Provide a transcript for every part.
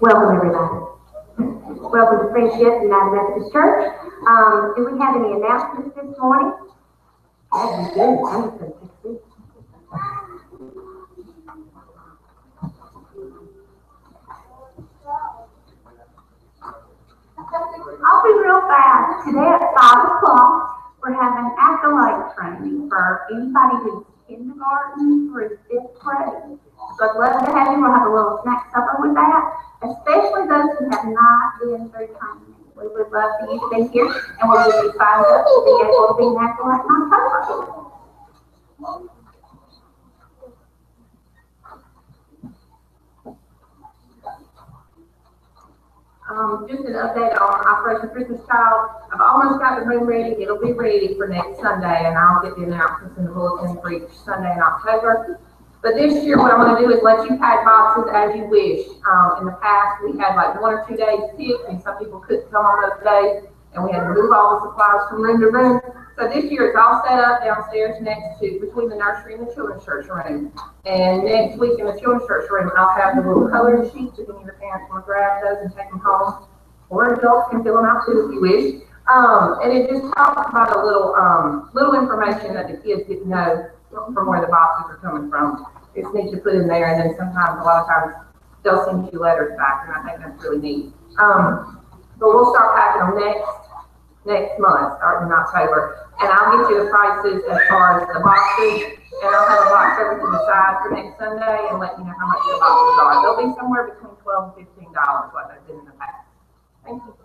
Welcome, everybody. Welcome to Friendship United Methodist Church. Do we have any announcements this morning? Yes, we do. I'm just going to fix this. I'll be real fast. Today at 5 o'clock, we're having accolade training for anybody who's kindergarten through 5th grade. So I'd love to have you. We'll have a little snack supper with that, especially those who have not been through training. We would love for you to be here, and we'll give you signed up to be able to be an accolade in October. Just an update on Operation Christmas Child. I've almost got the room ready. It'll be ready for next Sunday, and I'll get the announcements in the bulletin for each Sunday in October. But this year, what I'm going to do is let you pack boxes as you wish. In the past, we had like 1 or 2 days sick, and some people couldn't come on those days, and we had to move all the supplies from room to room. So this year, it's all set up downstairs between the nursery and the children's church room. And next week in the children's church room, I'll have the little coloring sheets if any of your parents want to grab those and take them home. Or adults can fill them out too if you wish. And it just talks about a little information that the kids get to know from where the boxes are coming from. It's neat to put in there, and then sometimes, a lot of times, they'll send you letters back, and I think that's really neat. But we'll start packing them next month, starting in October, and I'll get you the prices as far as the boxes, and I'll have a box over to the side for next Sunday and let you know how much the boxes are. They'll be somewhere between $12 and $15, like they've been in the past. Thank you.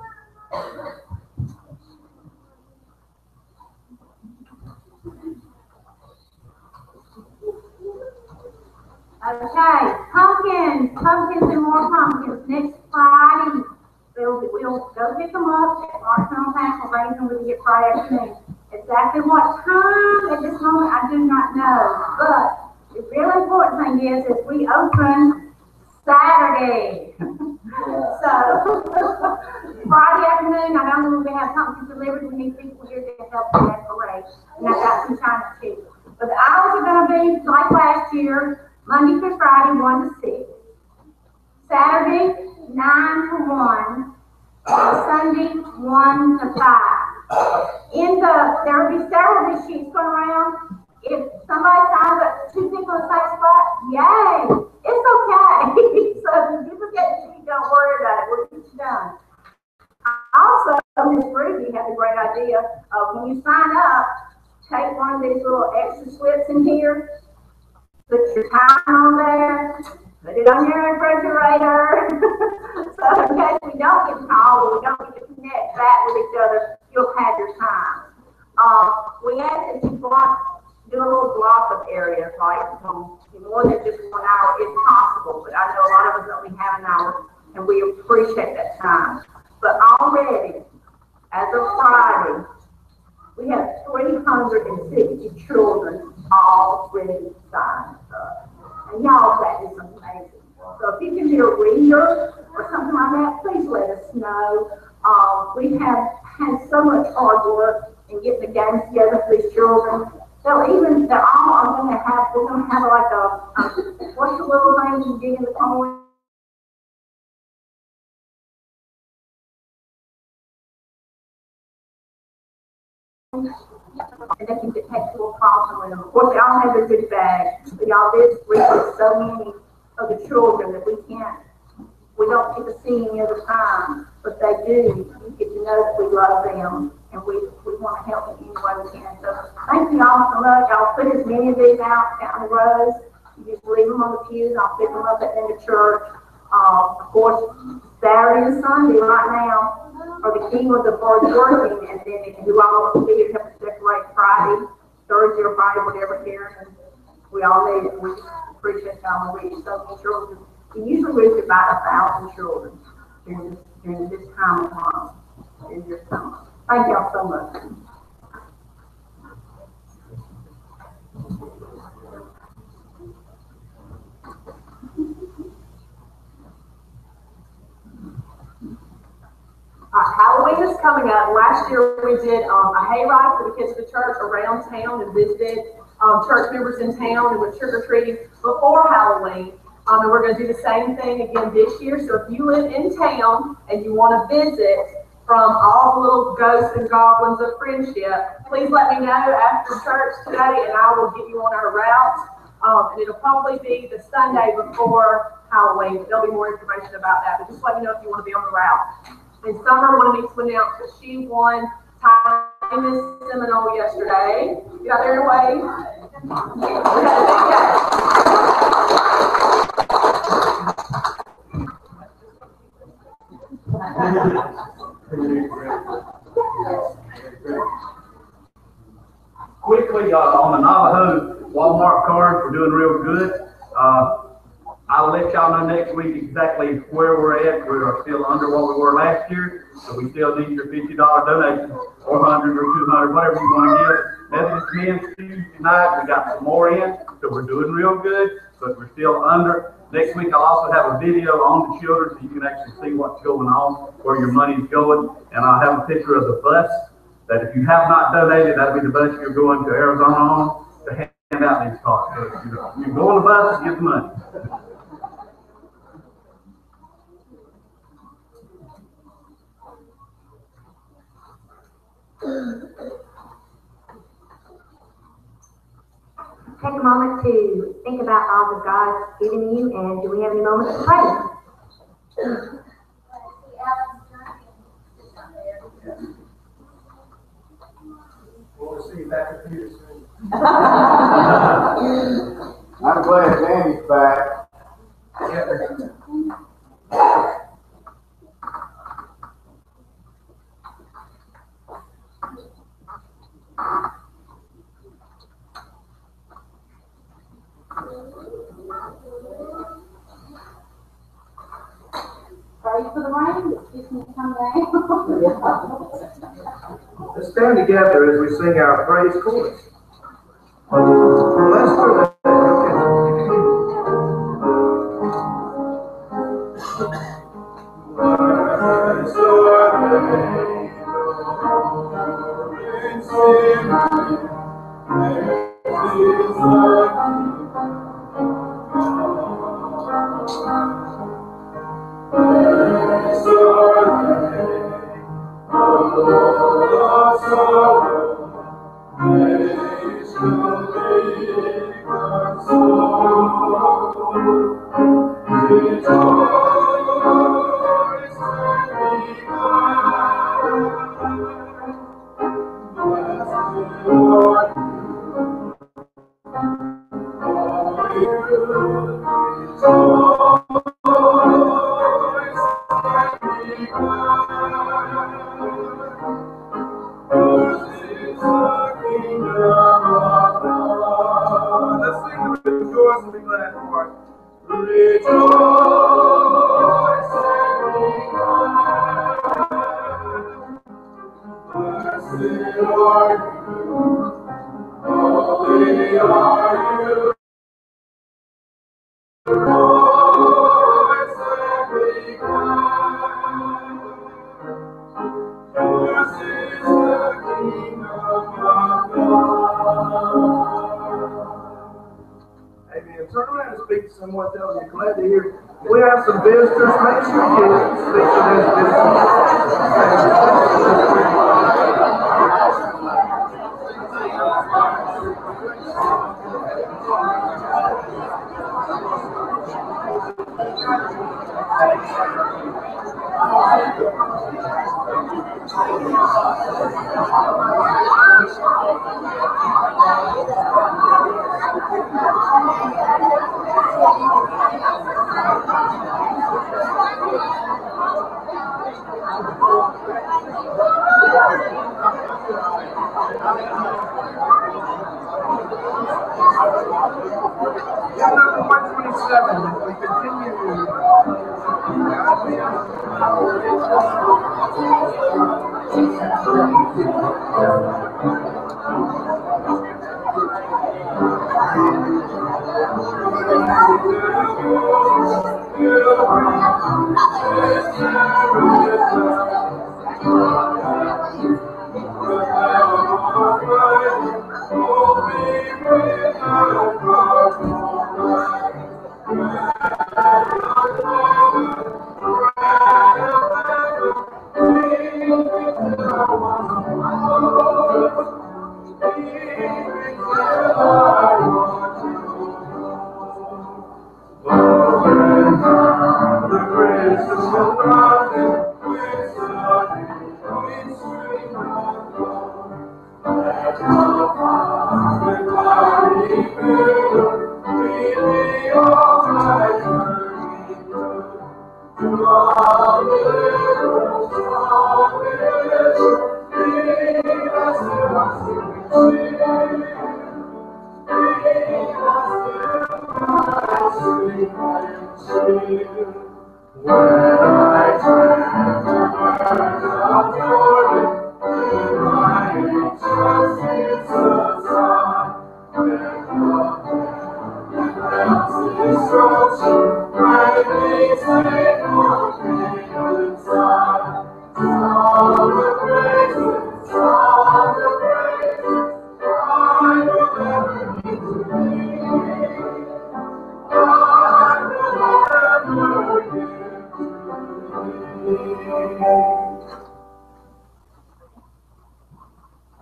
Okay, pumpkins and more pumpkins. Next Friday, we'll go pick them up at Arsenal Pack. We'll raise them with you Friday afternoon. Exactly what time at this moment, I do not know. But the really important thing is we open Saturday. So Friday afternoon, not only will we have pumpkins delivered, we need people here to help with that parade. And I've got some time to too. But the hours are going to be like last year. Monday through Friday, 1 to 6. Saturday, 9 to 1. Sunday, 1 to 5. There will be several of these sheets going around. If somebody signs up 2 people in the same spot, yay! It's okay. So if you forget the sheet, don't worry about it. We'll get you done. Also, Ms. Ruby had a great idea of when you sign up, take one of these little extra slips in here. Put your time on there, put it on your refrigerator. So in case we don't get called or we don't get to connect back with each other, you'll have your time. We ask that you do a little block of areas, like more than just 1 hour if possible, but I know a lot of us only have an hour, and we appreciate that time. But already, as of Friday, we have 360 children already signed up. And y'all, that is amazing. So if you can be a reader or something like that, please let us know. We have had so much hard work in getting the games together for these children. They're all going to have, we're going to have like what's the little thing you dig in the corn? and they can get take to a crossing with them. Of course, they all have their good bags, but y'all did reach so many of the children that we don't get to see any other time, but they do. You get to know that we love them, and we want to help them any way we can. So thank you all so much. I'll put as many of these out down the rows. You just leave them on the pews, and I'll pick them up at the church. Of course, Saturday and Sunday right now are the key ones of hard working, and then if you all want to be here, help us decorate Friday, Thursday or Friday, whatever here, and we all need it. We appreciate y'all. We reach so many children. We usually reach about 1,000 children during this time of month, in your summer. Thank y'all so much. Halloween is coming up. Last year we did a hayride for the kids of the church around town and visited church members in town and went trick-or-treating before Halloween. And we're going to do the same thing again this year. So if you live in town and you want to visit from all the little ghosts and goblins of friendship, please let me know after church today and I will get you on our route. And it'll probably be the Sunday before Halloween, but there'll be more information about that. But just let me know if you want to be on the route. In summer, one needs to announce that she won Time Seminole yesterday. Get out there and wave. Quickly, on the Navajo Walmart cards, we're doing real good. I'll let y'all know next week exactly where we're at. We are still under what we were last year, so we still need your $50 donation, or 100 or 200, whatever you want to give. Methodist Men's Tuesday night, we got some more in, so we're doing real good, but we're still under. Next week, I'll also have a video on the children so you can actually see what's going on, where your money's going, and I'll have a picture of the bus that if you have not donated, that'll be the bus you're going to Arizona on to hand out these cards. So you go on the bus and get the money. Take a moment to think about all that God's given you, and do we have any moments to pray? We'll see you back at Peter soon. I'm glad Danny's back. Pray for the rain, it's going to come down. Let's stand together as we sing our praise chorus. Let's do that. Amen. Turn around and speak to someone, tell them you're glad to hear. We have some visitors. Make sure you speak to those visitors. Number 127, we continue.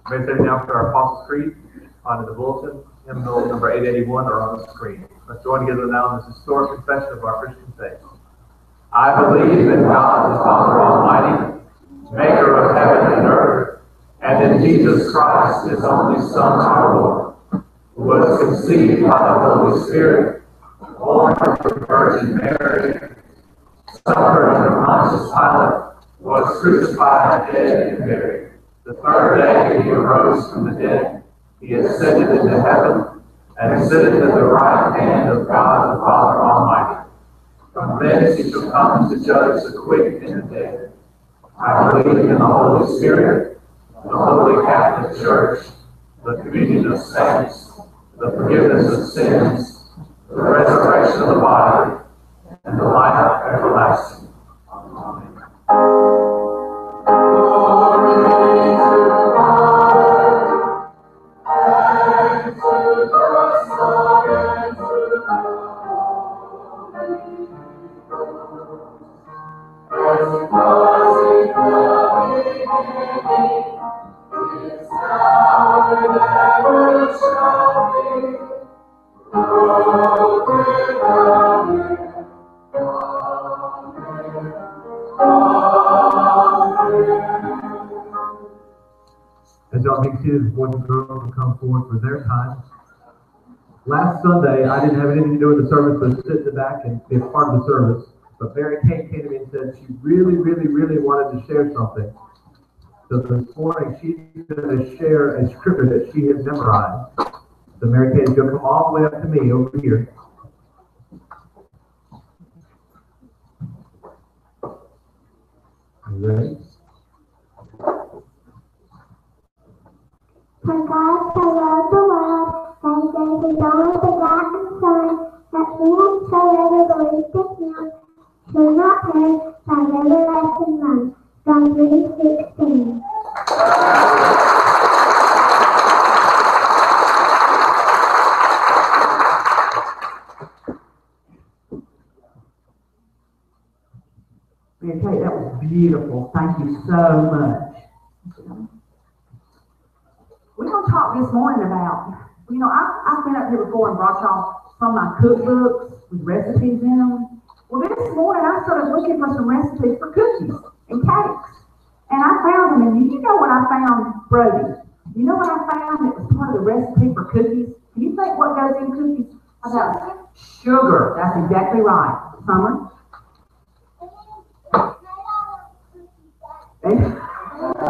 May say now for our Apostles' Creed on the bulletin, hymnal number 881 are on the screen. Let's join together now in this historic confession of our Christian faith. I believe in God the Father Almighty, maker of heaven and earth, and in Jesus Christ, his only Son, our Lord, who was conceived by the Holy Spirit, born of the Virgin Mary, suffered under Pontius Pilate, was crucified, dead, and buried. The third day he arose from the dead. He ascended into heaven and sitteth at the right hand of God the Father Almighty. From thence he shall come to judge the quick and the dead. I believe in the Holy Spirit, the Holy Catholic Church, the communion of saints, the forgiveness of sins, the resurrection of the body, and the life everlasting. Amen. As y'all be seated, boys and girls will come forward for their time. Last Sunday, I didn't have anything to do with the service, but sit in the back and be a part of the service. But Mary Kate came to me and said she really wanted to share something. So this morning, she's going to share a scripture that she has memorized. So Mary Kate is going to come all the way up to me over here. Are you ready? For God so loved the world, that he gave his only begotten Son, that whosoever believeth in him should not perish, but have everlasting life. John 3:16. Okay, that was beautiful. Thank you so much. We're going to talk this morning about, I've been up here before and brought y'all some of my cookbooks with recipes in them. Well, this morning I started looking for some recipes for cookies and cakes. And I found them, and you know what I found, Brody? You know what I found that was part of the recipe for cookies? Can you think what goes in cookies? About sugar. That's exactly right. Summer?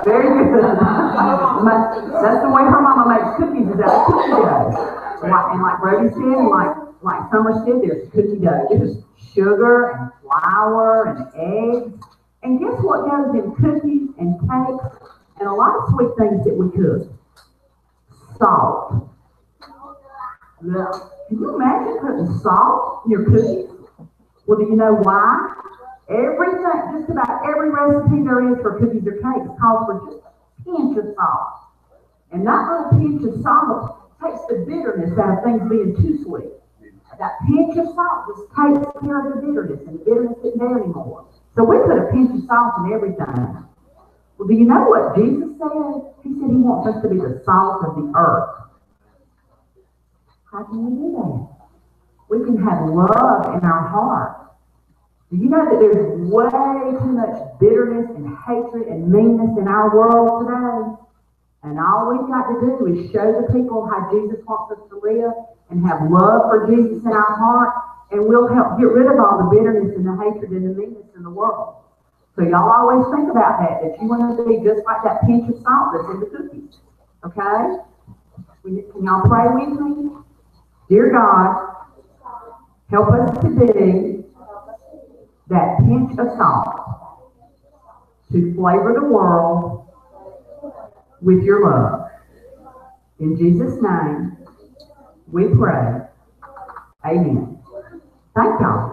Very good. That's the way her mama makes cookies, is out of cookie dough. And like Brody said, and like Summer said, there's cookie dough. There's sugar and flour and eggs. And guess what goes in cookies and cakes and a lot of sweet things that we cook? Salt. Yeah. Can you imagine putting salt in your cookies? Well, do you know why? Everything, just about every recipe there is for cookies or cakes calls for just a pinch of salt. And that little pinch of salt takes the bitterness out of things being too sweet. That pinch of salt just takes care of the bitterness, and the bitterness isn't there anymore. So we put a pinch of salt in everything. Well, do you know what Jesus said? He said he wants us to be the salt of the earth. How can we do that? We can have love in our heart. Do you know that there's way too much bitterness and hatred and meanness in our world today? And all we've got to do is show the people how Jesus wants us to live and have love for Jesus in our heart, and we'll help get rid of all the bitterness and the hatred and the meanness in the world. So y'all always think about that you want to be just like that pinch of salt that's in the cookies. Okay? Can y'all pray with me? Dear God, help us to be that pinch of salt to flavor the world with your love. In Jesus' name, we pray. Amen. Thank y'all.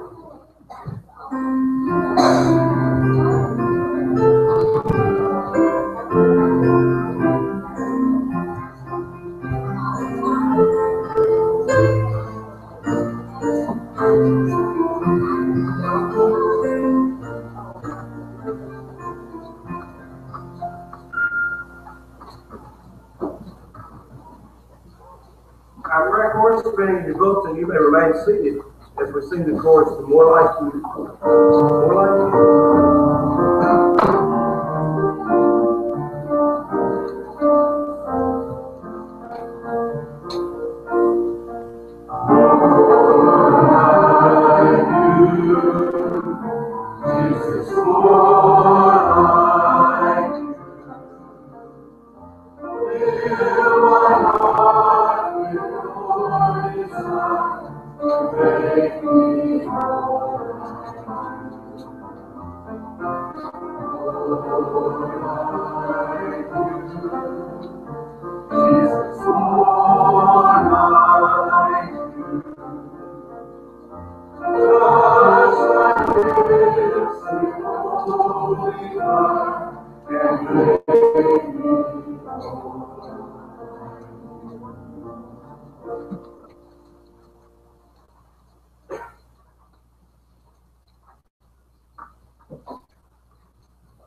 Our prayer chorus is being in your bulletin. You may remain seated as we sing the chorus, The More Like You. More like you.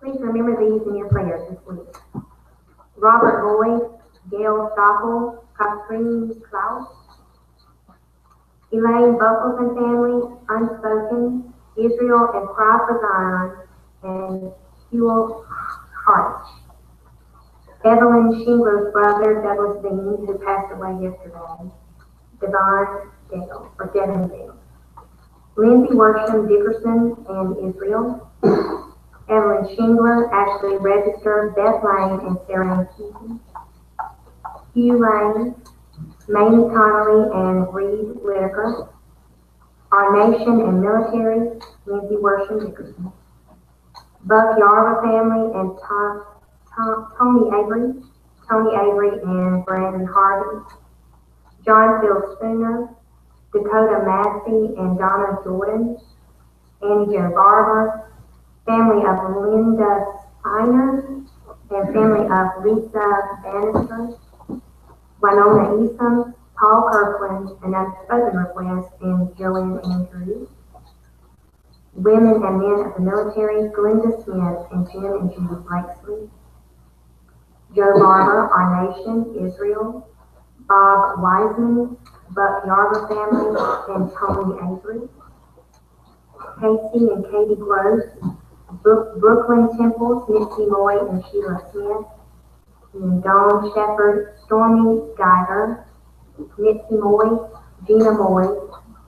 Please remember these in your prayers this week. Robert Lloyd, Gail Stoffel, Catherine Klaus, Elaine Buckles and family, Unspoken, Israel and Cry for Zion, and Hewell Hartich. Evelyn Shingler's brother, Douglas Dean, who passed away yesterday. Devin Dale. Lindsay Worsham Dickerson and Israel. Evelyn Shingler, Ashley Register, Beth Lane, and Sarah Keaton. Hugh Lane, Mamie Connolly, and Reed Whitaker. Our Nation and Military, Lindsay Worsham Dickerson. Buck Yarva family and Tony Avery and Brandon Harvey. John Phil Spooner, Dakota Massey and Donna Jordan. Annie Jo Barber, family of Linda Steiner, and family of Lisa Bannister. Winona Eason, Paul Kirkland, and unspoken request, and Joanne Andrews. Women and men of the military, Glenda Smith and Jim and Judy Blakesley. Joe Barber, Our Nation, Israel. Bob Wiseman, Buck Yarber family, and Tony Avery. Casey and Katie Gross, Brooklyn Temples, Mitzi Moy and Sheila Smith. And Dawn Shepherd, Stormy Geiger, Mitzi Moy, Gina Moy,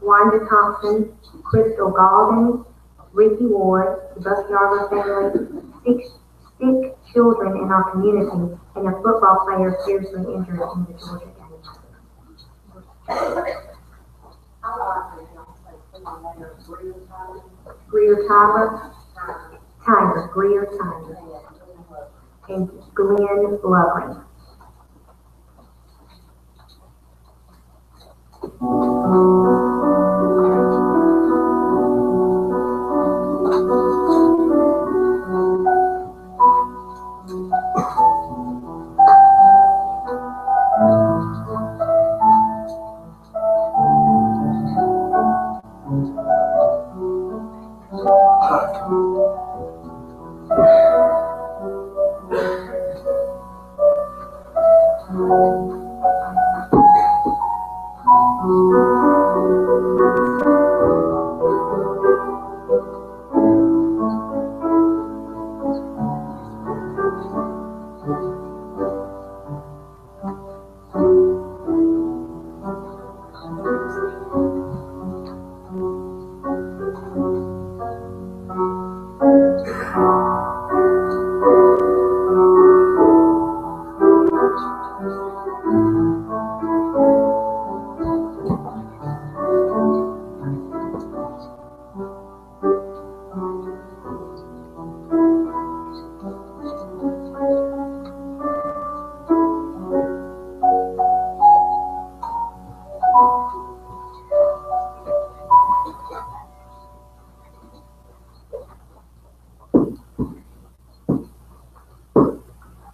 Wanda Thompson, Crystal Galden, Ricky Ward, the Buckyarver family, six children in our community, and a football player seriously injured in the Georgia game. Greer Tyler, and Glenn Lovering.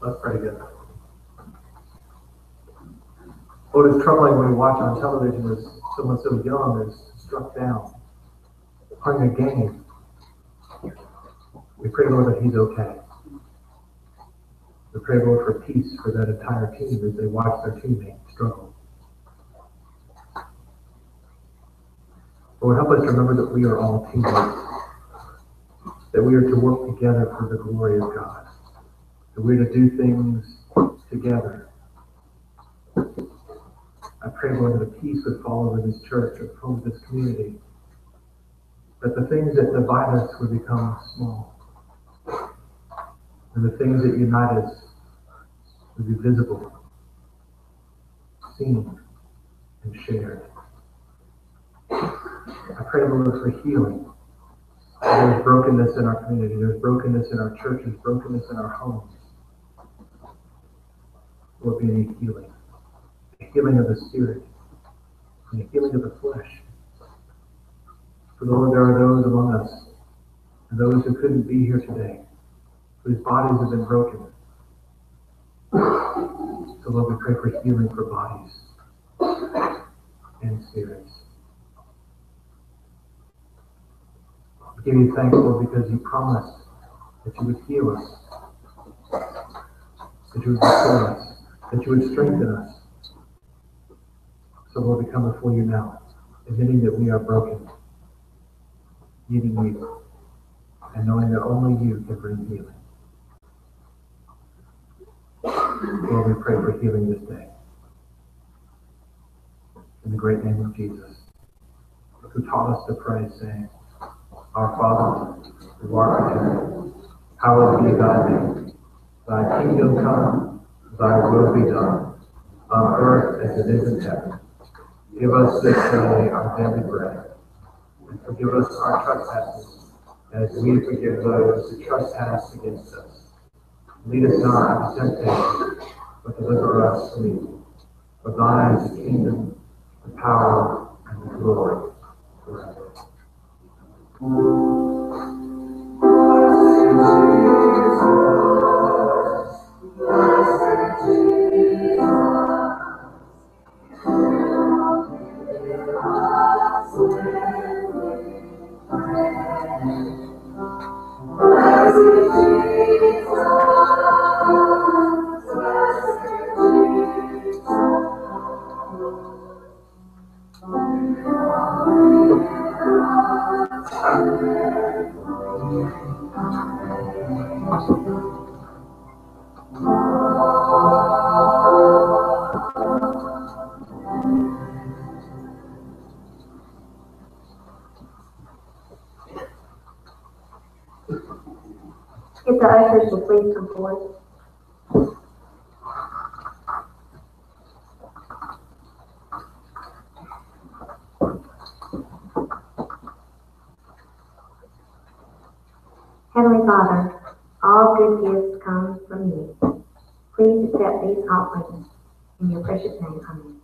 Let's pray together. What is troubling when we watch on television is someone so young is struck down, playing a game. We pray, Lord, that he's okay. We pray, Lord, for peace for that entire team as they watch their teammate struggle. Lord, help us remember that we are all teammates, that we are to work together for the glory of God, that we are to do things together. I pray, Lord, that a peace would fall over this church, over this community, that the things that divide us would become small, and the things that unite us would be visible, seen, and shared. I pray, Lord, for healing. There's brokenness in our community, there's brokenness in our churches, brokenness in our homes. Lord, we need healing. A healing of the spirit, and a healing of the flesh. For Lord, there are those among us, and those who couldn't be here today, whose bodies have been broken. So Lord, we pray for healing for bodies and spirits. We give you thanks, Lord, because you promised that you would heal us, that you would restore us, that you would strengthen us. So Lord, we come before you now, admitting that we are broken, needing you, and knowing that only you can bring healing. Lord, we pray for healing this day. In the great name of Jesus, who taught us to pray, saying, Our Father, who art in heaven, hallowed be thy name. Thy kingdom come, thy will be done, on earth as it is in heaven. Give us this day our daily bread, and forgive us our trespasses, as we forgive those who trespass against us. Lead us not into temptation, but deliver us from evil. For thine is the kingdom, the power, and the glory forever. If the ushers will please come forward. Heavenly Father, all good gifts come from you. Please accept these offerings in your precious name. Amen.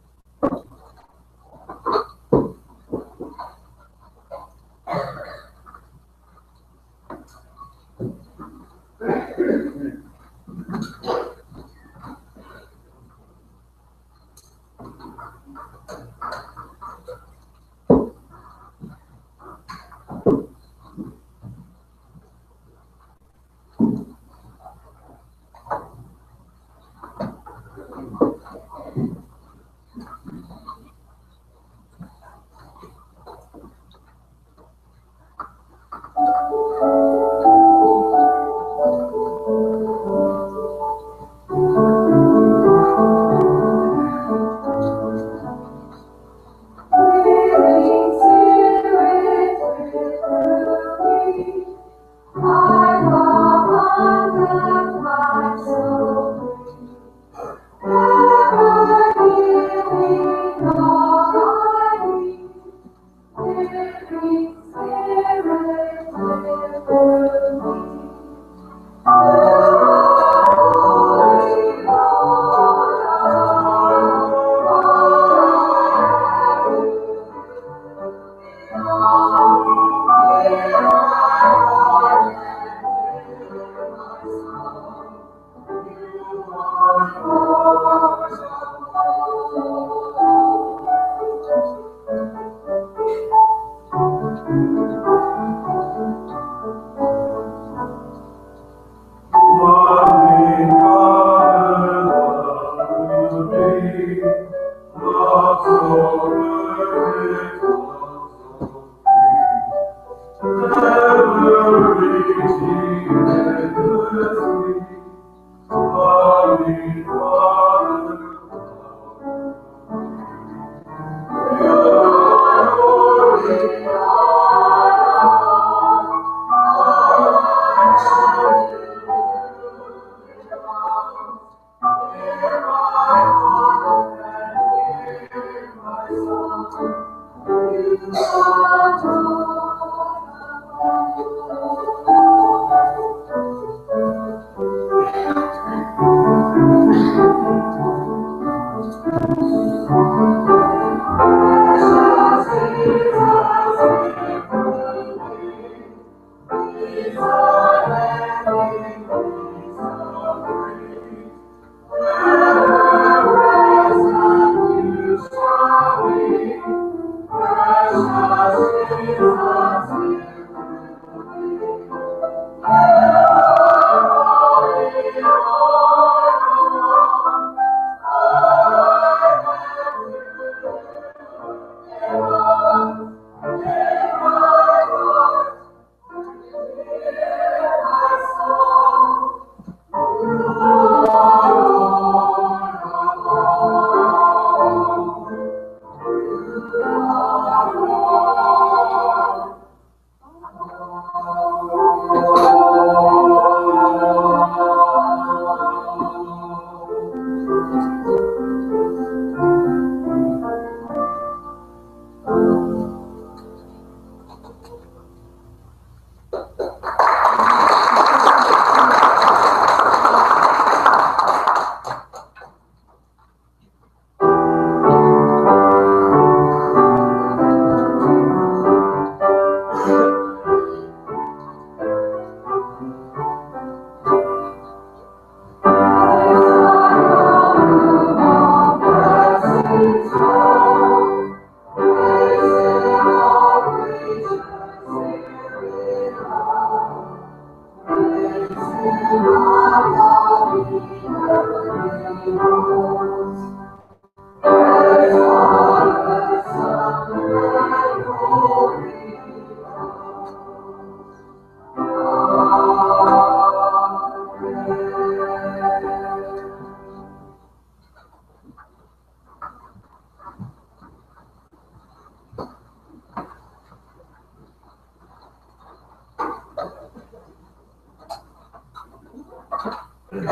Our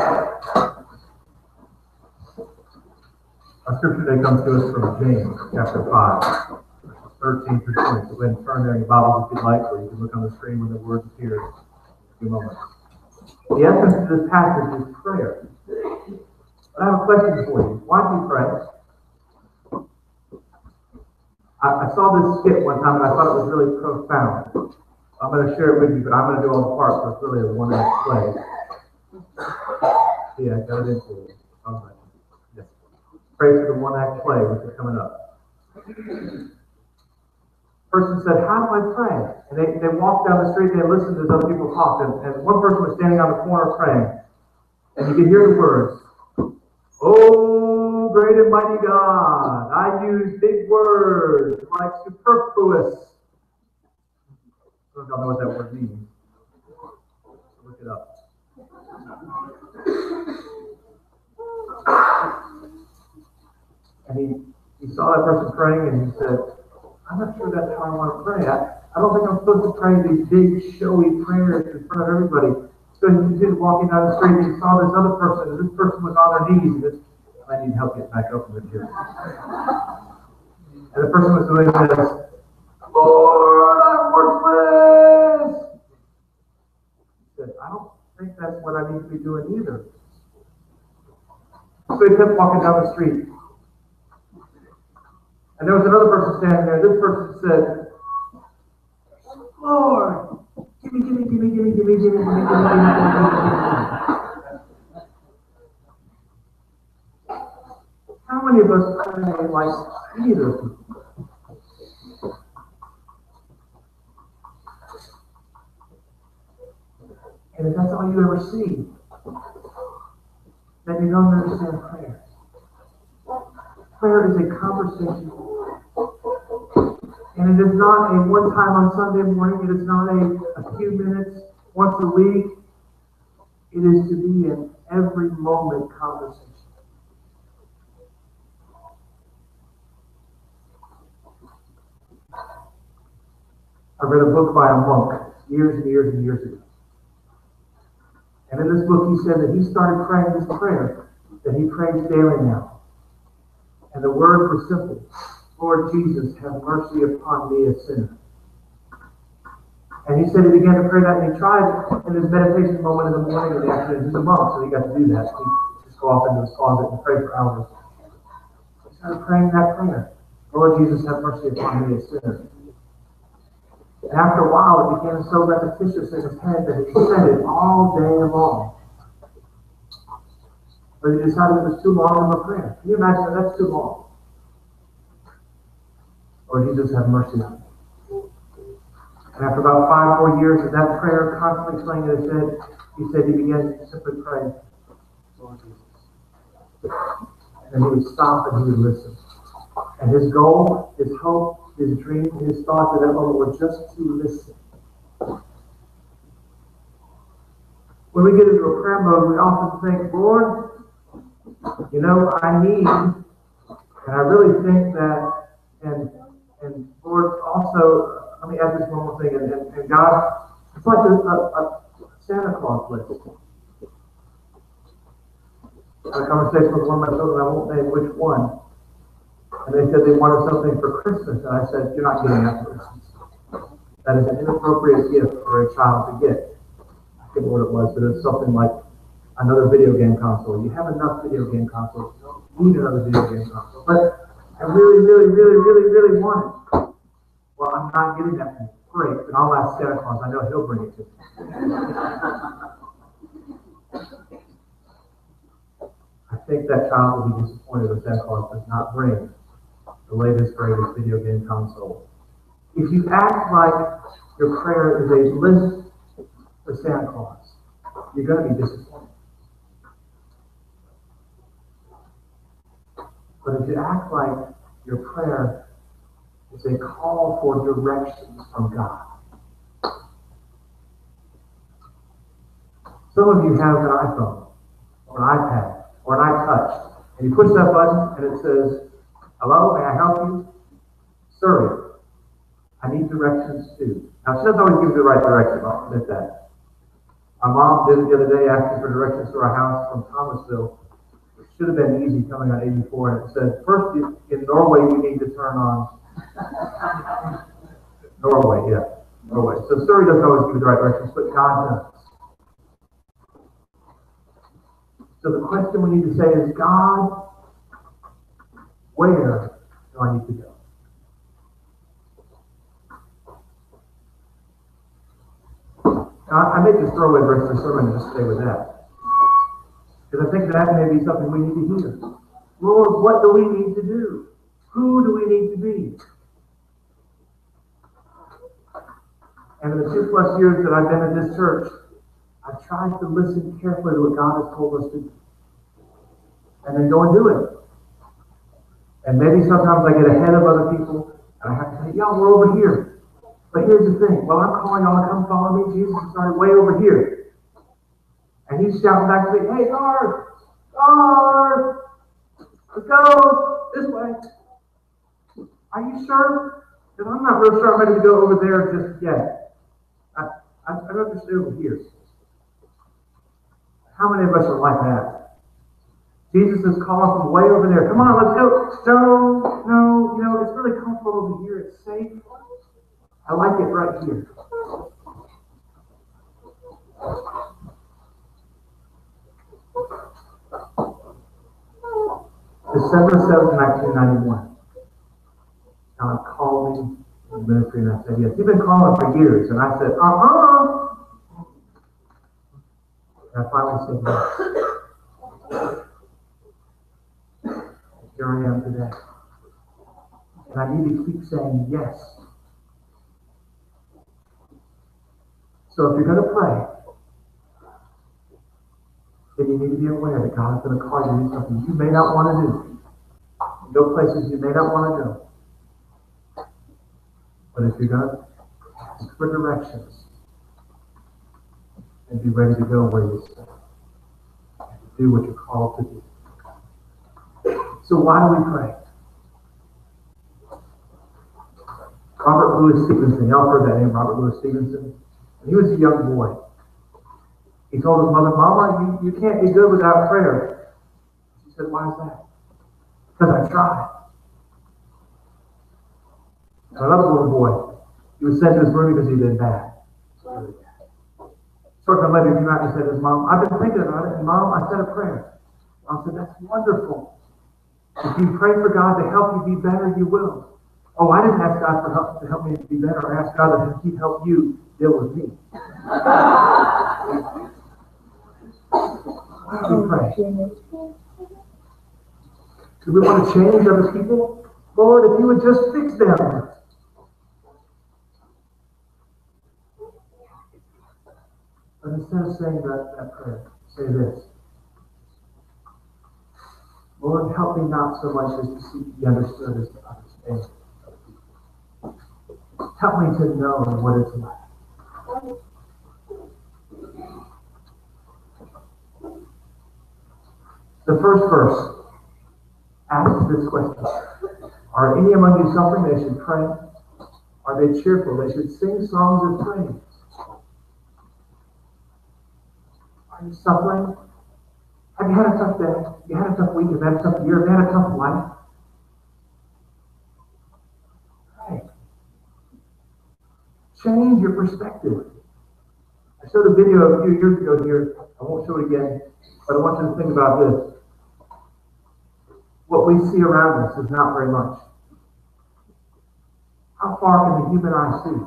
scripture today comes to us from James chapter 5, verses 13 through 20. So go ahead and turn there in your Bibles if you'd like, or you can look on the screen when the words appear in a few moments. The essence of this passage is prayer. But I have a question for you. Why do you pray? I saw this skit one time and I thought it was really profound. I'm going to share it with you, but I'm going to do all the parts, so it's really a one-act play. Yeah, I got it in for you. All right. Yes. Pray for the one-act play, which is coming up. Person said, how do I pray? And they walked down the street, they listened as other people talked, and one person was standing on the corner praying. And you could hear the words, "Oh, great and mighty God, I use big words like superfluous." I don't know what that word means. Look it up. And he saw that person praying and he said, I'm not sure that's how I want to pray. I don't think I'm supposed to pray these big, showy prayers in front of everybody. So he continued walking down the street and he saw this other person, and this person was on their knees. And this, I need help getting back up from here. And the person was doing this, Lord, I'm worthless. He said, I don't think that's what I need to be doing either. So he kept walking down the street. And there was another person standing there. This person said, Lord, give me. How many of us pray like either of them? And if that's all you ever see, then you don't understand prayer. Prayer is a conversation. And it is not a one time on Sunday morning. It is not a few minutes once a week. It is to be an every moment conversation. I read a book by a monk years and years and years ago. And in this book he said that he started praying this prayer that he prays daily now. And the words were simple. Lord Jesus, have mercy upon me, a sinner. And he said he began to pray that, and he tried in his meditation moment in the morning and the afternoon. He's a monk, so he got to do that. He just go off into his closet and pray for hours. He started praying that prayer. Lord Jesus, have mercy upon me, a sinner. And after a while, it became so repetitious in his head that he said it all day long. But he decided it was too long of a prayer. Can you imagine that? That's too long. Lord Jesus, have mercy on me. And after about 5 more years of that prayer constantly playing in his head, he said he began to simply pray, Lord Jesus. And he would stop and he would listen. And his goal, his hope, his dream, his thoughts at that moment were just to listen. When we get into a prayer mode, we often think, Lord, you know, I need, and I really think that, and Lord, also, let me add this one more thing, and God, it's like a Santa Claus list. I had a conversation with one of my children, I won't name which one, and they said they wanted something for Christmas, and I said, you're not getting that for Christmas. That is an inappropriate gift for a child to get. I forget what it was, but it was something like another video game console. You have enough video game consoles. You don't need another video game console. But I really want it. Well, I'm not getting that thing. Great, then I'll ask Santa Claus. I know he'll bring it to me. I think that child will be disappointed if Santa Claus does not bring the latest, greatest video game console. If you act like your prayer is a list for Santa Claus, you're going to be disappointed. But if you act like your prayer is a call for directions from God. Some of you have an iPhone, or an iPad, or an iTouch, and you push that button and it says, hello, may I help you? Siri, I need directions too. Now, she doesn't always give you the right direction, I'll admit that. My mom did it the other day, asking for directions to our house from Thomasville. It should have been easy coming on 84, and it said, first in Norway you need to turn on Norway, yeah. Norway. So Surrey doesn't always give you the right directions, but God does. So the question we need to say is, God, where do I need to go? Now, I may just throw away the rest of the sermon and just stay with that. Because I think that may be something we need to hear. Lord, what do we need to do? Who do we need to be? And in the 2+ years that I've been in this church, I've tried to listen carefully to what God has told us to do. And then go and do it. And maybe sometimes I get ahead of other people, and I have to say, y'all, we're over here. But here's the thing. Well, I'm calling y'all to come follow me. Jesus is started way over here. And he's shouting back to me, hey, Garth, let's go this way. Are you sure? Because I'm not real sure I'm ready to go over there just yet. I'd rather stay over here. How many of us are like that? Jesus is calling from way over there. Come on, let's go. No, it's really comfortable over here. It's safe. I like it right here. December 7th, 1991. God called me in the ministry, and I said, yes. You've been calling for years. And I said, And I finally said, yes. Here I am today. And I need to keep saying yes. So if you're going to pray, then you need to be aware that God is going to call you to do something you may not want to do. Go places you may not want to go. But if you're going to ask for directions, and be ready to go where you stand, and to do what you're called to do. So why do we pray? Robert Louis Stevenson, y'all heard that name, Robert Louis Stevenson? When he was a young boy, he told his mother, Mama, you can't be good without prayer. She said, why is that? Because I tried. And another little boy, he was sent to his room because he did bad. Really bad. Short time later, he came out and said to his mom, I've been thinking about it, and Mom, I said a prayer. Mom said, that's wonderful. If you pray for God to help you be better, you will. Oh, I didn't ask God for help to help me to be better. I asked God that He help you deal with me. Why do we pray? Do we want to change other people? Lord, if you would just fix them. But instead of saying that prayer, say this. Lord, help me not so much as to seek to be understood as to understand. Help me to know what it's like. The first verse asks this question. Are any among you suffering? They should pray. Are they cheerful? They should sing songs of praise. Are you suffering? Have you had a tough day? Have you had a tough week? Have you had a tough year? Have you had a tough life? Pray. Change your perspective. I showed a video a few years ago here. I won't show it again, but I want you to think about this. What we see around us is not very much. How far can the human eye see?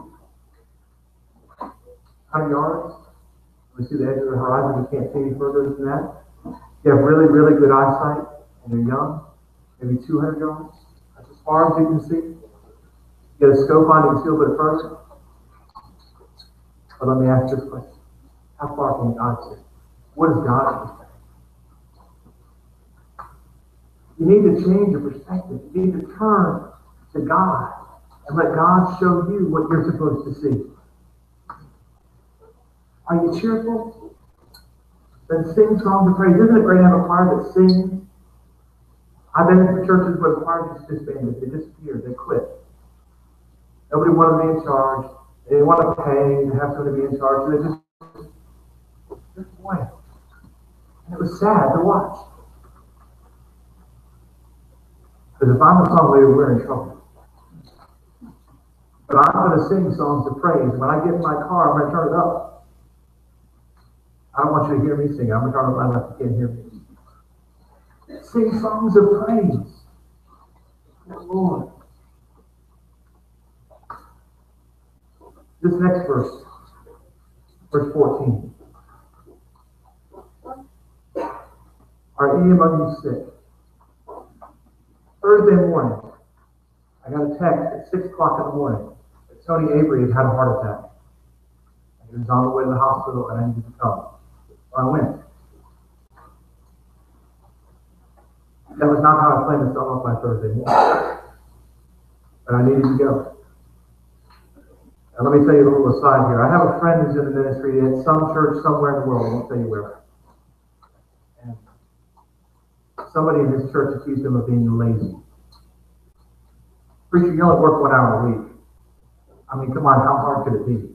100 yards? We see the edge of the horizon. We can't see any further than that. You have really, really good eyesight, and you're young, maybe 200 yards. That's as far as you can see. You get a scope on, you can see a little bit further. But let me ask this question. How far can God see? What does God see? You need to change your perspective. You need to turn to God and let God show you what you're supposed to see. Are you cheerful? Then sing songs of praise. Isn't it great to have a choir that sings? I've been in churches where the choir just disbanded. They disappeared. They quit. Nobody wanted to be in charge. They didn't want to pay to have somebody be in charge. So they just Boy. And it was sad to watch. Because if I'm a song leader, we're in trouble. But I'm going to sing songs of praise. When I get in my car, I'm going to turn it up. I don't want you to hear me sing. I'm going to turn it up loud if you can't hear me. Sing songs of praise. Oh, Lord. This next verse, verse 14. Are any among you sick? Thursday morning, I got a text at 6 o'clock in the morning that Tony Avery had a heart attack. He was on the way to the hospital and I needed to come. So I went. That was not how I planned to start off my Thursday morning. But I needed to go. And let me tell you a little aside here. I have a friend who's in the ministry at some church somewhere in the world. I won't tell you where. And somebody in his church accused him of being lazy. Preacher, you only work 1 hour a week. I mean, come on, how hard could it be?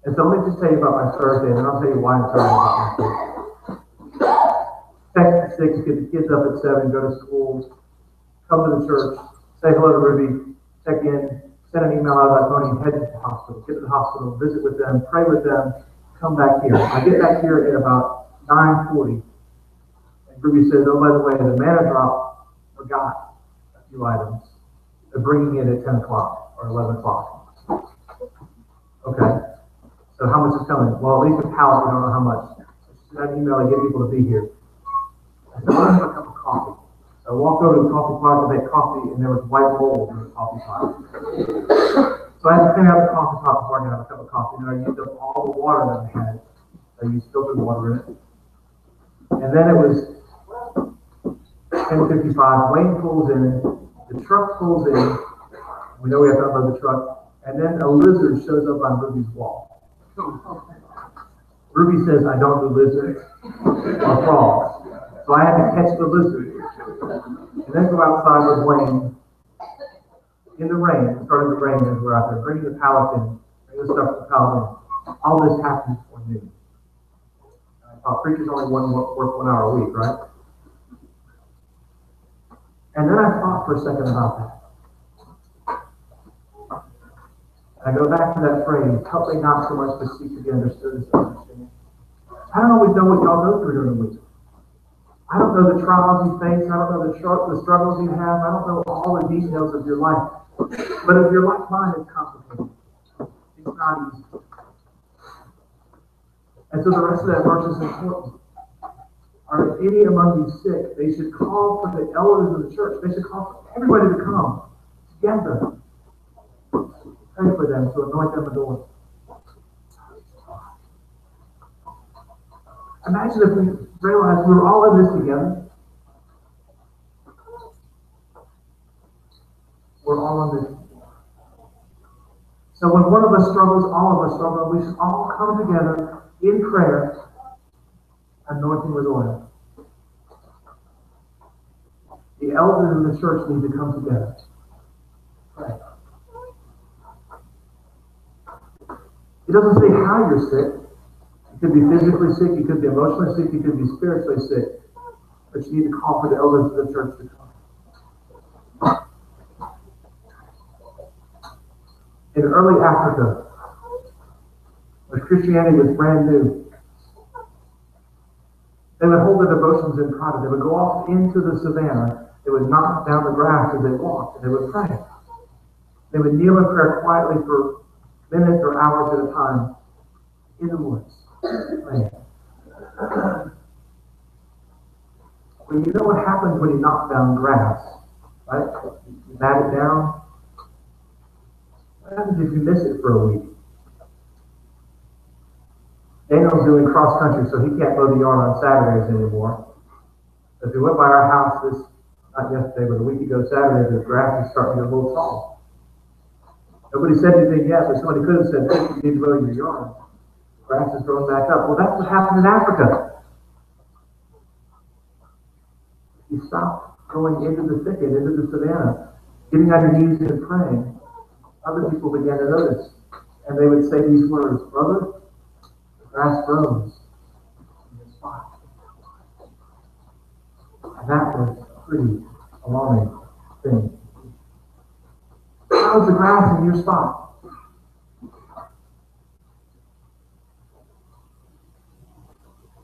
And so let me just tell you about my Thursday, and then I'll tell you why I'm telling you about my Thursday. Text at 6, get the kids up at 7, go to school, come to the church, say hello to Ruby, check in, send an email out about Tony, head to the hospital, get to the hospital, visit with them, pray with them, come back here. I get back here at about 9:40. And Ruby says, oh, by the way, the manna drop forgot a few items. They're bringing it at 10 o'clock or 11 o'clock. Okay. So how much is coming? Well, at least a pallet, we don't know how much. So she sent an email to get people to be here. I said, well, I have a cup of coffee. So I walked over to the coffee pot to make coffee, and there was white mold in the coffee pot. So I had to clean out the coffee pot before I could have a cup of coffee. And I used up all the water that I had. I used filtered water in it. And then it was 10:55. Wayne pulls in. The truck pulls in. We know we have to unload the truck. And then a lizard shows up on Ruby's wall. Ruby says, I don't do lizards or frogs. So I had to catch the lizard. And then go outside with Wayne in the rain. It started to rain as we're out there, bringing the pallet in, bringing the stuff to the pallet in. All this happened before noon. I thought preachers only work 1 hour a week, right? And then I thought for a second about that. And I go back to that phrase, help me not so much to seek to be understood as to understand. I don't always know what y'all go through during the week. I don't know the trials you face. I don't know the struggles you have. I don't know all the details of your life. But if your life mine is complicated, it's not easy. And so the rest of that verse is important. Are any among you sick? They should call for the elders of the church. They should call for everybody to come together. Pray for them to anoint them with oil. Imagine if we realized we were all in this together. We're all in this. So when one of us struggles, all of us struggle. We should all come together in prayer, anointing with oil. The elders of the church need to come together. Pray. It doesn't say how you're sick. You could be physically sick, you could be emotionally sick, you could be spiritually sick. But you need to call for the elders of the church to come. In early Africa, where Christianity was brand new, they would hold their devotions in private. They would go off into the savannah. They would knock down the grass as they walked, and they would pray. They would kneel in prayer quietly for minutes or hours at a time in the woods. Praying. Well, you know what happens when you knock down grass, right? You bat it down. What happens if you miss it for a week? Daniel's doing cross country, so he can't mow the yard on Saturdays anymore. If he went by our house not yesterday, but a week ago Saturday, the grass is starting to get a little tall. Nobody said anything yet, but somebody could have said, hey, you need to mow your yard. The grass is growing back up. Well, that's what happened in Africa. You stop going into the thicket, into the savannah, getting on your knees and praying. Other people began to notice. And they would say these words, brother, the grass grows in your spot. And that was a pretty alarming thing. How's the grass in your spot?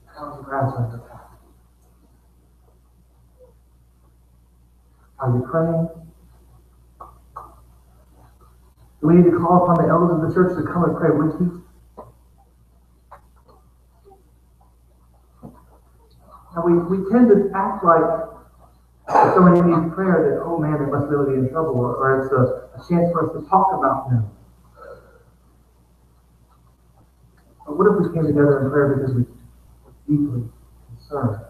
How's the grass on your path? Are you praying? Do we need to call upon the elders of the church to come and pray with you? Now we tend to act like if somebody needs prayer that, oh man, they must really be in trouble, or it's a chance for us to talk about them. But what if we came together in prayer because we were deeply concerned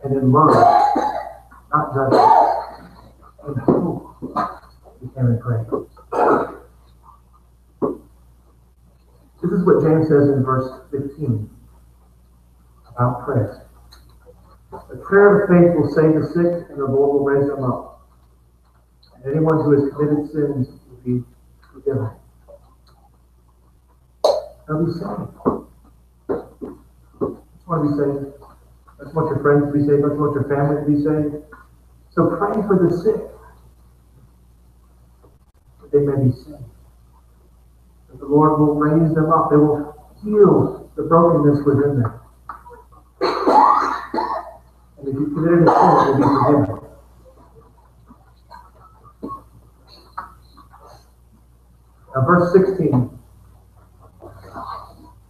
and in love, not judgment, in hope, we came and pray. This is what James says in verse 15 about prayer. The prayer of faith will save the sick, and the Lord will raise them up. And anyone who has committed sins will be forgiven. They'll be saved. Don't you want to be saved? Don't you want your friends to be saved? Don't you want your family to be saved? So pray for the sick, that they may be saved. That the Lord will raise them up. They will heal the brokenness within them. And if you committed a sin, it will be forgiven. Now, verse 16.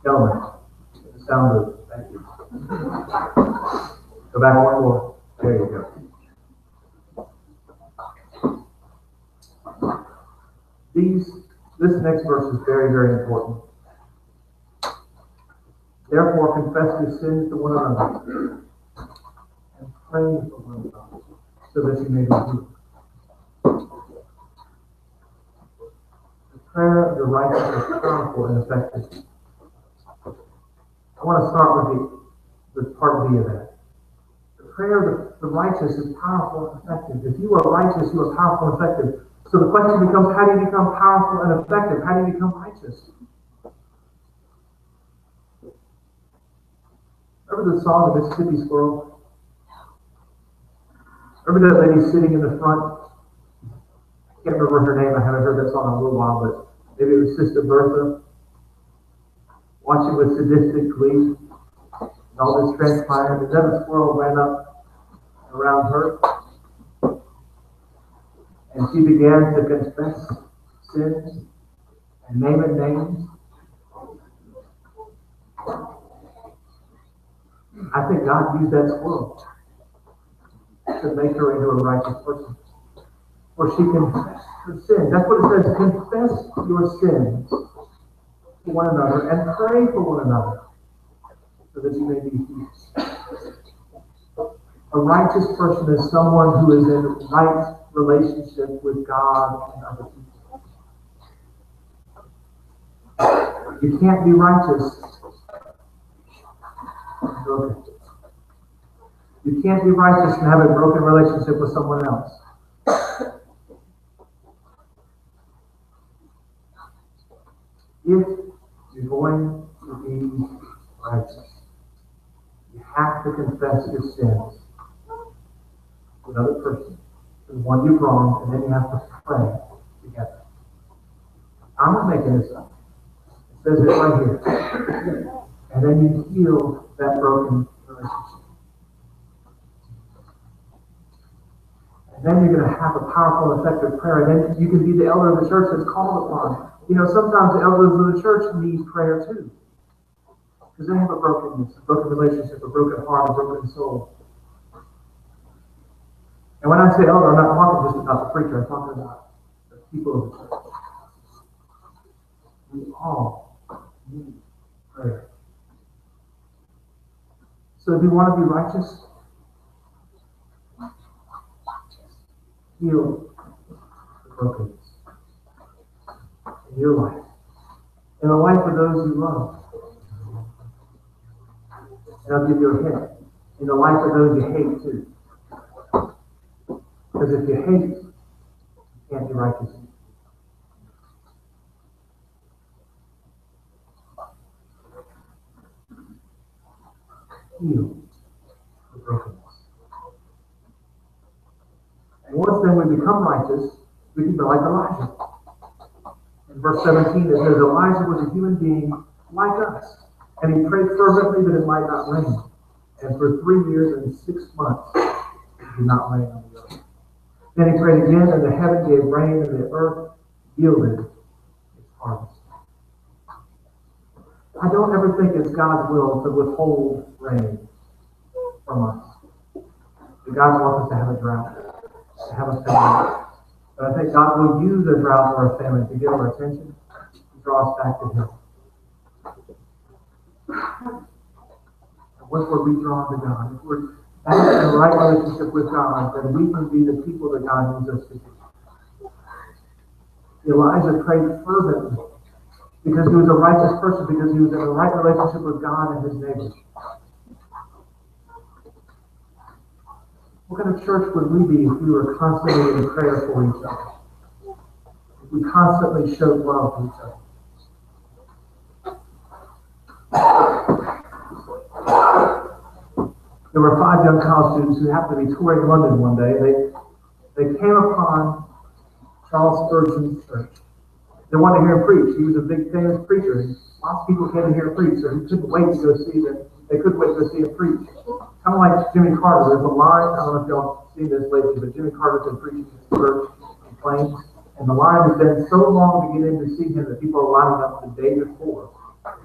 Gentlemen, the sound of thank you. Go back one more. There you go. This next verse is very, very important. Therefore, confess your sins to one another and pray for one another so that you may be healed. The prayer of the righteous is powerful and effective. I want to start with part B of that. The prayer of the righteous is powerful and effective. If you are righteous, you are powerful and effective. So the question becomes, how do you become powerful and effective? How do you become righteous? Remember the song, The Mississippi Squirrel? Remember that lady sitting in the front? I can't remember her name. I haven't heard that song in a little while, but maybe it was Sister Bertha. Watching with sadistic glee. And all this transpired. And then a squirrel ran up around her. And she began to confess sins and name it names. I think God used that squirrel to make her into a righteous person. For she confessed her sins. That's what it says. Confess your sins to one another and pray for one another so that you may be healed. A righteous person is someone who is in right relationship with God and other people. You can't be righteous and broken. You can't be righteous and have a broken relationship with someone else. If you're going to be righteous, you have to confess your sins to another person, to the one you've wronged, and then you have to pray together. I'm not making this up. It says it right here. And then you heal that broken relationship. And then you're going to have a powerful, effective prayer. And then you can be the elder of the church that's called upon. You know, sometimes the elders of the church need prayer too. Because they have a brokenness, a broken relationship, a broken heart, a broken soul. And when I say elder, I'm not talking just about the preacher. I'm talking about the people of the church. We all need prayer. So do you want to be righteous? Heal the brokenness in your life, in the life of those you love. And I'll give you a hint. In the life of those you hate too. Because if you hate, you can't be righteous. heal the brokenness. And once then we become righteous, we can be like Elijah. In verse 17 it says, Elijah was a human being like us, and he prayed fervently that it might not rain. And for 3 years and 6 months it did not rain on the earth. Then he prayed again, and the heaven gave rain, and the earth yielded its harvest. I don't ever think it's God's will to withhold rain from us. But God wants us to have a drought, to have a famine. But I think God will use a drought or a famine to get our attention, to draw us back to Him. And once we're redrawn to God, if we're back in the right relationship with God, then we can be the people that God needs us to be. Elijah prayed fervently because he was a righteous person, because he was in the right relationship with God and his neighbors. What kind of church would we be if we were constantly in prayer for each other? If we constantly showed love to each other? There were 5 young college students who happened to be touring London one day. They came upon Charles Spurgeon's church. They wanted to hear him preach. He was a big famous preacher, and lots of people came to hear him preach, so he couldn't wait to go see him. They couldn't wait to go see him preach. Kind of like Jimmy Carter. There's a line, I don't know if y'all seen this lately, but Jimmy Carter's been preaching his church in Plains, and the line has been so long to get in to see him that people are lining up the day before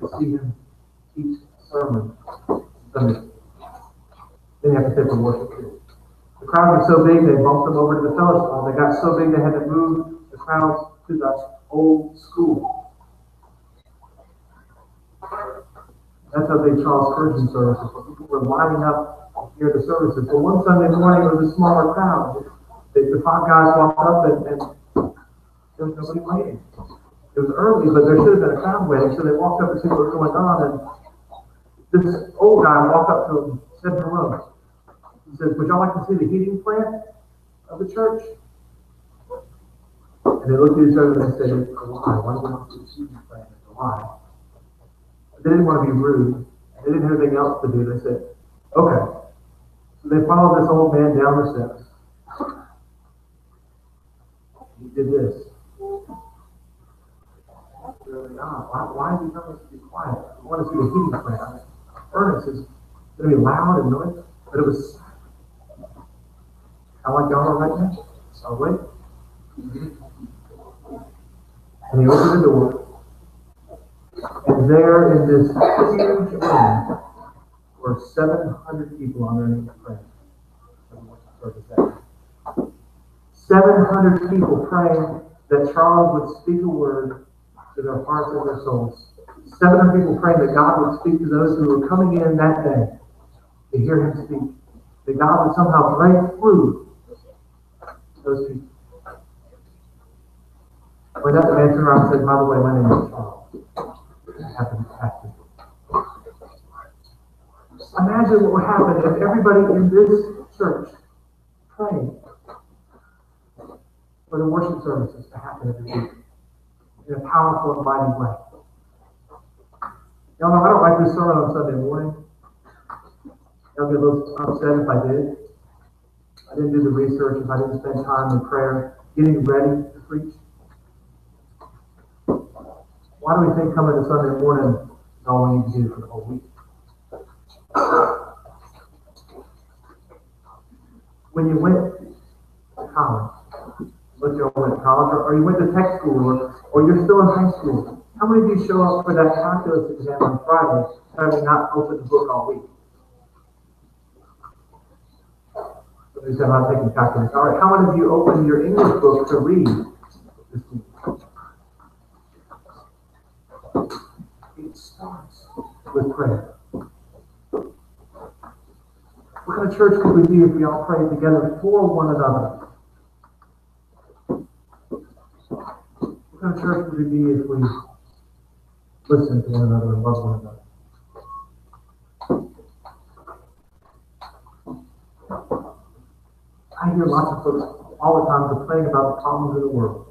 to see him teach sermon Sunday. Then you have to sit for worship too. The crowd was so big, they bumped them over to the fellowship hall. They got so big, they had to move the crowds to the old school. That's how big Charles Spurgeon services were. People were lining up to hear the services. But one Sunday morning, it was a smaller crowd. The 5 guys walked up, and there was nobody waiting. It was early, but there should have been a crowd waiting. So they walked up to see what was going on, and this old guy walked up to them and said hello. He says, "Would y'all like to see the heating plant of the church?" And they looked at each other and they said, "Why? Why do we want to see the heating plant? Why?" They didn't want to be rude. They didn't have anything else to do. They said, "Okay." So they followed this old man down the steps. He did this. Really odd. Why is he telling us to be quiet? We want to see the heating plant. The furnace is going to be loud and noisy, but it was kind of like y'all are right now. So wait. And he opened the door. And there in this huge room were 700 people underneath prayer. 700 people praying that Charles would speak a word to their hearts and their souls. 700 people praying that God would speak to those who were coming in that day to hear him speak. That God would somehow break through those people. When that man turned around and said, "By the way, my name is Charles. I happen to pastor." Imagine what would happen if everybody in this church prayed for the worship services to happen every week in a powerful and mighty way. Y'all know I don't like this sermon on Sunday morning. Y'all get a little upset if I did. I didn't do the research, if I didn't spend time in prayer getting ready to preach. Why do we think coming to Sunday morning is all we need to do for the whole week? When you went to college, let's go went to college, or you went to tech school, or you're still in high school, how many of you show up for that calculus exam on Friday, having not opened the book all week? Somebody said, "I'm not taking calculus." All right, how many of you opened your English book to read this week? It starts with prayer. What kind of church could we be if we all prayed together for one another? What kind of church would we be if we listened to one another and loved one another? I hear lots of folks all the time complaining about the problems of the world.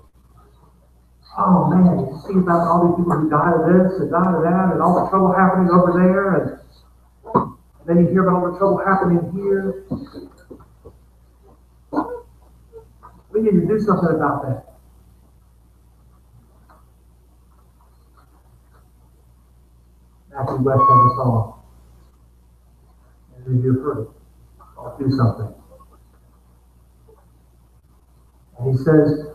Oh man, you see about all these people who died of this and died of that and all the trouble happening over there, and Then you hear about all the trouble happening here. We need to do something about that. Matthew West has a song. And you've heard it. I'll do something. And he says,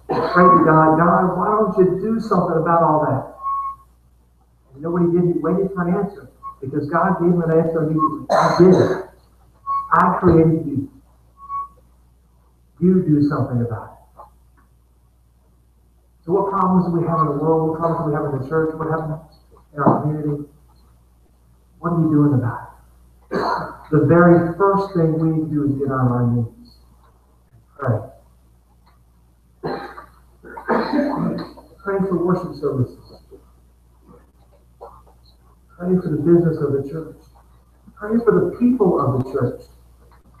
pray to God, God, why don't you do something about all that? And you know what he did? He waited for an answer. Because God gave him an answer immediately. I did it. I created you. You do something about it. So what problems do we have in the world? What problems do we have in the church? What happens in our community? What are you doing about it? The very first thing we need to do is get on our knees and pray. Pray for worship services. Pray for the business of the church. Pray for the people of the church.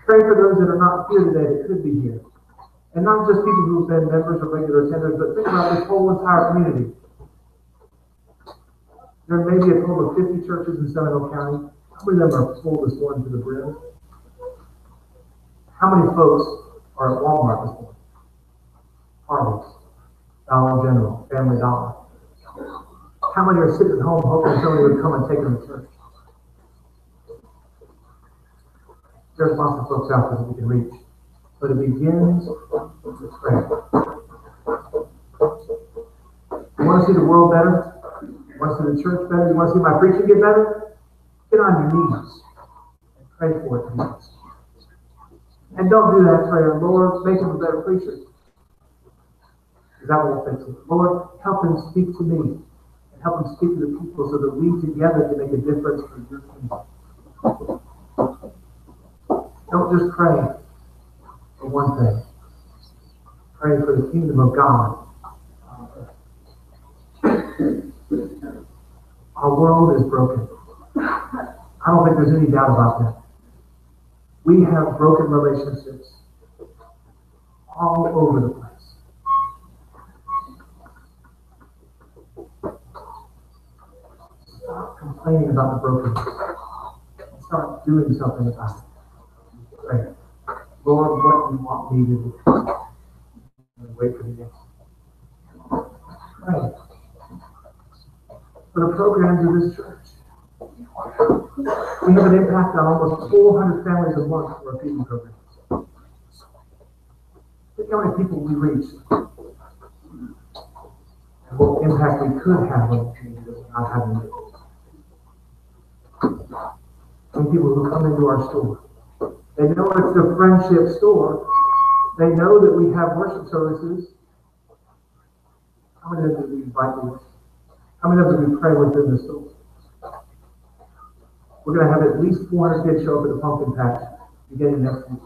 Pray for those that are not here today that could be here. And not just people who have been members or regular attenders, but think about this whole entire community. There may be a total of 50 churches in Seminole County. How many of them are full this morning to the brim? How many folks are at Walmart this morning? Harvey's, Dollar General, Family Dollar. How many are sitting at home hoping somebody would come and take them to church? There's lots of folks out there that we can reach. But it begins with prayer. You want to see the world better? You want to see the church better? You want to see my preaching get better? Get on your knees and pray for it, please. And don't do that prayer, Lord, make him a better preacher. Because that won't fix it. Lord, help him speak to me. And help him speak to the people so that we together can make a difference for your kingdom. Don't just pray for one thing. Pray for the kingdom of God. Our world is broken. I don't think there's any doubt about that. We have broken relationships all over the place. Stop complaining about the brokenness and start doing something about it. Pray. Lord, what do you want me to do? And wait for the answer. Pray for the programs of this church. We have an impact on almost 400 families a month for our feeding programs. Think how many people we reach and what impact we could have on the community that we're not having it. Some people who come into our store. They know it's the friendship store. They know that we have worship services. How many of them do we invite to worship? How many of them do we pray within the store? We're going to have at least 400 kids show up at the pumpkin patch beginning next week.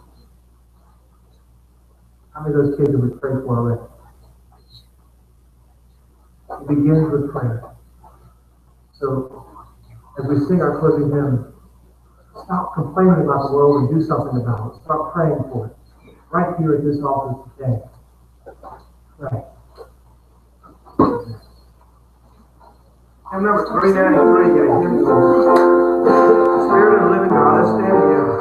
How many of those kids have we prayed for already? It begins with prayer. So, as we sing our closing hymn, stop complaining about the world and do something about it. Start praying for it. Right here at this altar today. Pray. Hymn number 393, get a hymn called Spirit of the Living God. Let's stand together.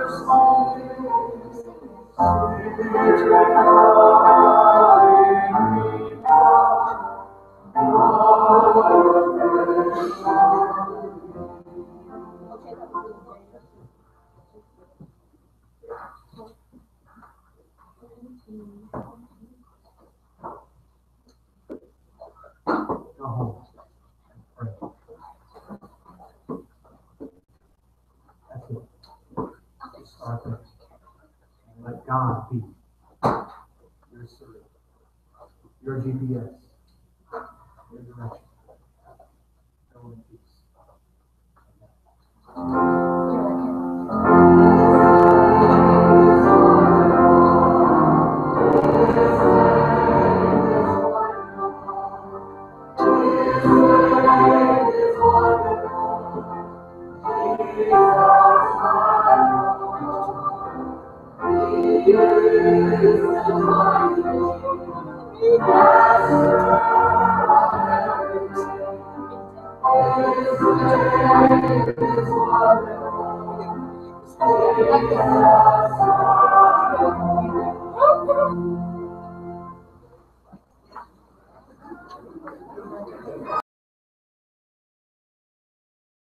Go home. Pray. That's it. Just start there. And let God be your servant, your GPS, your direction. Go in peace.